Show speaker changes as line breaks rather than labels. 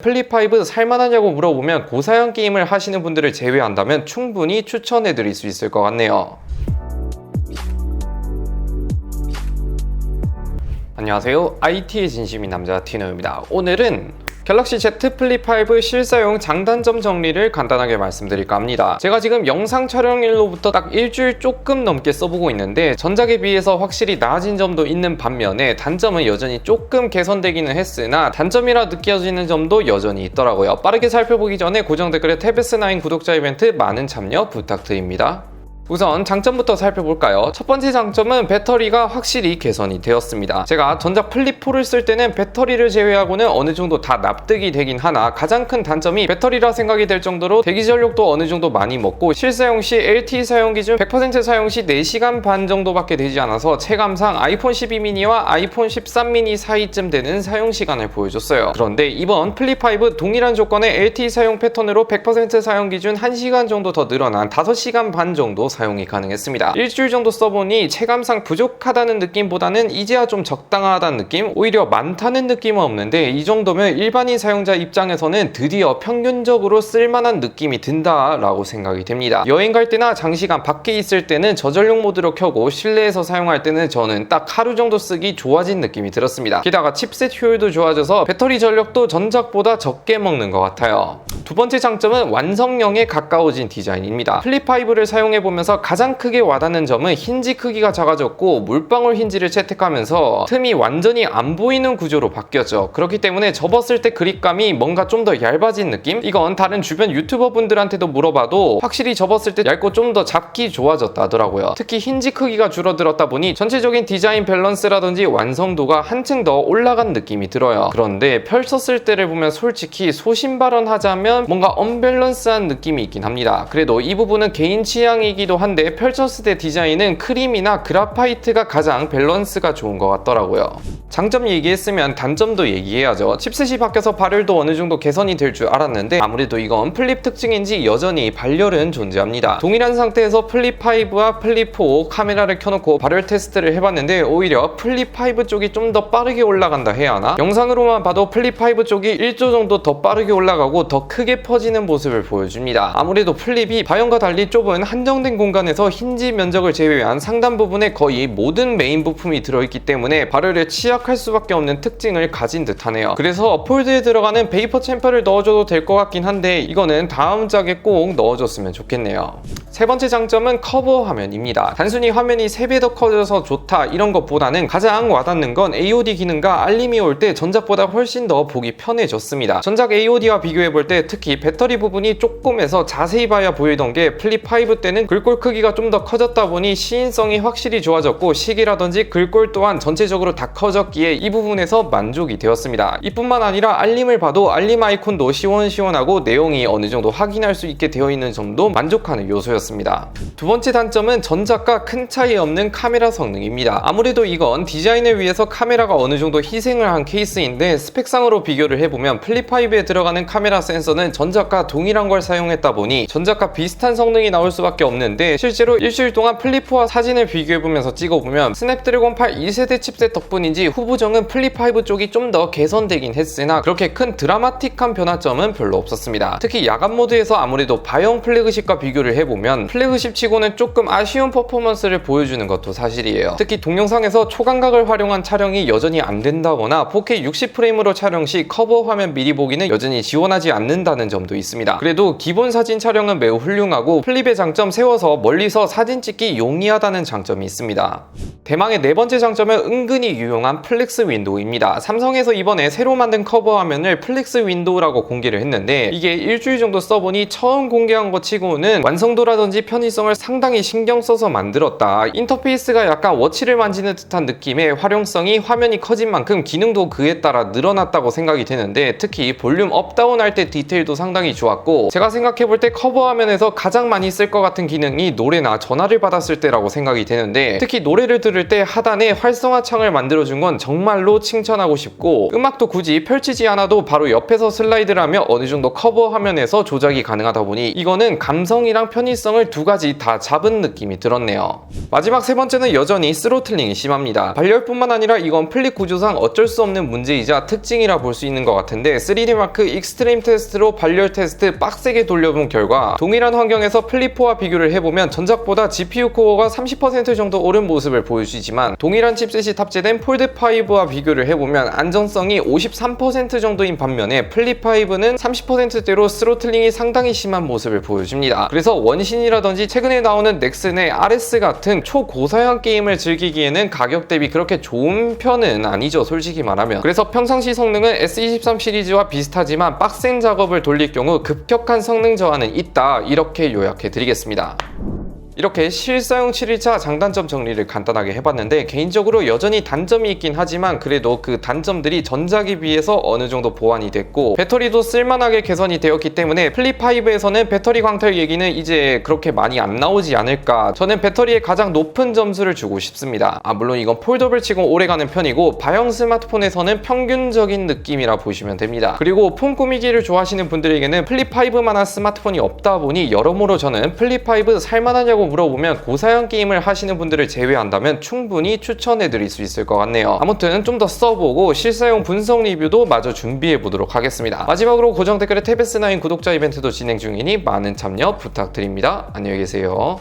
플립5 살만하냐고 물어보면 고사양 게임을 하시는 분들을 제외한다면 충분히 추천해드릴 수 있을 것 같네요. 안녕하세요. IT의 진심인 남자 티노입니다. 오늘은 갤럭시 Z 플립5 실사용 장단점 정리를 간단하게 말씀드릴까 합니다. 제가 지금 영상 촬영일로부터 딱 일주일 조금 넘게 써보고 있는데 전작에 비해서 확실히 나아진 점도 있는 반면에 단점은 여전히 조금 개선되기는 했으나 단점이라 느껴지는 점도 여전히 있더라고요. 빠르게 살펴보기 전에 고정 댓글에 탭스9 구독자 이벤트 많은 참여 부탁드립니다. 우선 장점부터 살펴볼까요? 첫 번째 장점은 배터리가 확실히 개선이 되었습니다. 제가 전작 플립4를 쓸 때는 배터리를 제외하고는 어느 정도 다 납득이 되긴 하나 가장 큰 단점이 배터리라 생각이 될 정도로 대기 전력도 어느 정도 많이 먹고 실사용 시 LTE 사용 기준 100% 사용 시 4시간 반 정도밖에 되지 않아서 체감상 아이폰 12 미니와 아이폰 13 미니 사이쯤 되는 사용 시간을 보여줬어요. 그런데 이번 플립5 동일한 조건의 LTE 사용 패턴으로 100% 사용 기준 1시간 정도 더 늘어난 5시간 반 정도 사용이 가능했습니다. 일주일 정도 써보니 체감상 부족하다는 느낌보다는 이제야 좀 적당하다는 느낌? 오히려 많다는 느낌은 없는데 이 정도면 일반인 사용자 입장에서는 드디어 평균적으로 쓸만한 느낌이 든다라고 생각이 됩니다. 여행 갈 때나 장시간 밖에 있을 때는 저전력 모드로 켜고 실내에서 사용할 때는 저는 딱 하루 정도 쓰기 좋아진 느낌이 들었습니다. 게다가 칩셋 효율도 좋아져서 배터리 전력도 전작보다 적게 먹는 것 같아요. 두 번째 장점은 완성형에 가까워진 디자인입니다. 플립5를 사용해보면서 가장 크게 와닿는 점은 힌지 크기가 작아졌고 물방울 힌지를 채택하면서 틈이 완전히 안 보이는 구조로 바뀌었죠. 그렇기 때문에 접었을 때 그립감이 뭔가 좀 더 얇아진 느낌? 이건 다른 주변 유튜버 분들한테도 물어봐도 확실히 접었을 때 얇고 좀 더 잡기 좋아졌다 하더라고요. 특히 힌지 크기가 줄어들었다 보니 전체적인 디자인 밸런스라든지 완성도가 한층 더 올라간 느낌이 들어요. 그런데 펼쳤을 때를 보면 솔직히 소신발언하자면 뭔가 언밸런스한 느낌이 있긴 합니다. 그래도 이 부분은 개인 취향이기도 한데 펼쳤을 때 디자인은 크림이나 그라파이트가 가장 밸런스가 좋은 것 같더라고요. 장점 얘기했으면 단점도 얘기해야죠. 칩셋이 바뀌어서 발열도 어느 정도 개선이 될 줄 알았는데 아무래도 이건 플립 특징인지 여전히 발열은 존재합니다. 동일한 상태에서 플립5와 플립4 카메라를 켜놓고 발열 테스트를 해봤는데 오히려 플립5 쪽이 좀 더 빠르게 올라간다 해야 하나? 영상으로만 봐도 플립5 쪽이 1조 정도 더 빠르게 올라가고 더 크게 퍼지는 모습을 보여줍니다. 아무래도 플립이 바형과 달리 좁은 한정된 공간에서 힌지 면적을 제외한 상단 부분에 거의 모든 메인 부품이 들어있기 때문에 발열에 취약할 수밖에 없는 특징을 가진 듯 하네요. 그래서 폴드에 들어가는 베이퍼 챔퍼를 넣어줘도 될 것 같긴 한데 이거는 다음 작에 꼭 넣어줬으면 좋겠네요. 세 번째 장점은 커버 화면입니다. 단순히 화면이 3배 더 커져서 좋다 이런 것보다는 가장 와닿는 건 AOD 기능과 알림이 올 때 전작보다 훨씬 더 보기 편해졌습니다. 전작 AOD와 비교해볼 때 특히 배터리 부분이 조금해서 자세히 봐야 보이던 게 플립5 때는 글꼴 크기가 좀 더 커졌다 보니 시인성이 확실히 좋아졌고 시계라든지 글꼴 또한 전체적으로 다 커졌기에 이 부분에서 만족이 되었습니다. 이뿐만 아니라 알림을 봐도 알림 아이콘도 시원시원하고 내용이 어느 정도 확인할 수 있게 되어 있는 점도 만족하는 요소였습니다. 두 번째 단점은 전작과 큰 차이 없는 카메라 성능입니다. 아무래도 이건 디자인을 위해서 카메라가 어느 정도 희생을 한 케이스인데 스펙상으로 비교를 해보면 플립5에 들어가는 카메라 센서는 전작과 동일한 걸 사용했다 보니 전작과 비슷한 성능이 나올 수밖에 없는데 실제로 일주일 동안 플립4와 사진을 비교해보면서 찍어보면 스냅드래곤 8 2세대 칩셋 덕분인지 후보정은 플립5 쪽이 좀 더 개선되긴 했으나 그렇게 큰 드라마틱한 변화점은 별로 없었습니다. 특히 야간 모드에서 아무래도 바형 플래그십과 비교를 해보면 플래그십 치고는 조금 아쉬운 퍼포먼스를 보여주는 것도 사실이에요. 특히 동영상에서 초광각을 활용한 촬영이 여전히 안 된다거나 4K 60프레임으로 촬영 시 커버 화면 미리 보기는 여전히 지원하지 않는다는 점도 있습니다. 그래도 기본 사진 촬영은 매우 훌륭하고 플립의 장점 세워서 멀리서 사진 찍기 용이하다는 장점이 있습니다. 대망의 네 번째 장점은 은근히 유용한 플렉스 윈도우입니다. 삼성에서 이번에 새로 만든 커버 화면을 플렉스 윈도우라고 공개를 했는데 이게 일주일 정도 써보니 처음 공개한 것 치고는 완성도라든지 편의성을 상당히 신경 써서 만들었다. 인터페이스가 약간 워치를 만지는 듯한 느낌의 활용성이 화면이 커진 만큼 기능도 그에 따라 늘어났다고 생각이 되는데 특히 볼륨 업다운 할 때 디테일도 상당히 좋았고 제가 생각해볼 때 커버 화면에서 가장 많이 쓸 것 같은 기능은 사용이 노래나 전화를 받았을 때라고 생각이 되는데, 특히 노래를 들을 때 하단에 활성화 창을 만들어준 건 정말로 칭찬하고 싶고, 음악도 굳이 펼치지 않아도 바로 옆에서 슬라이드를 하며 어느 정도 커버 화면에서 조작이 가능하다 보니 이거는 감성이랑 편의성을 두 가지 다 잡은 느낌이 들었네요. 마지막 세 번째는 여전히 스로틀링이 심합니다. 발열뿐만 아니라 이건 플립 구조상 어쩔 수 없는 문제이자 특징이라 볼 수 있는 것 같은데, 3D마크 익스트림 테스트로 발열 테스트 빡세게 돌려본 결과 동일한 환경에서 플립4와 비교를 해보면 전작보다 GPU 코어가 30% 정도 오른 모습을 보여주지만, 동일한 칩셋이 탑재된 폴드5와 비교를 해보면 안정성이 53% 정도인 반면에 플립5는 30%대로 스로틀링이 상당히 심한 모습을 보여줍니다. 그래서 원신이라든지 최근에 나오는 넥슨의 RS 같은 초고사양 게임을 즐기기에는 가격 대비 그렇게 좋은 편은 아니죠, 솔직히 말하면. 그래서 평상시 성능은 S23 시리즈와 비슷하지만 빡센 작업을 돌릴 경우 급격한 성능 저하는 있다, 이렇게 요약해 드리겠습니다. 이렇게 실사용 7일차 장단점 정리를 간단하게 해봤는데, 개인적으로 여전히 단점이 있긴 하지만 그래도 그 단점들이 전작에 비해서 어느 정도 보완이 됐고, 배터리도 쓸만하게 개선이 되었기 때문에 플립5에서는 배터리 광탈 얘기는 이제 그렇게 많이 안 나오지 않을까, 저는 배터리에 가장 높은 점수를 주고 싶습니다. 물론 이건 폴더블 치고 오래가는 편이고 바형 스마트폰에서는 평균적인 느낌이라 보시면 됩니다. 그리고 폰 꾸미기를 좋아하시는 분들에게는 플립5만한 스마트폰이 없다 보니 여러모로 저는 플립5 살만하냐고 물어보면 고사양 게임을 하시는 분들을 제외한다면 충분히 추천해 드릴 수 있을 것 같네요. 아무튼 좀 더 써보고 실사용 분석 리뷰도 마저 준비해 보도록 하겠습니다. 마지막으로 고정 댓글에 TBS9 구독자 이벤트도 진행 중이니 많은 참여 부탁드립니다. 안녕히 계세요.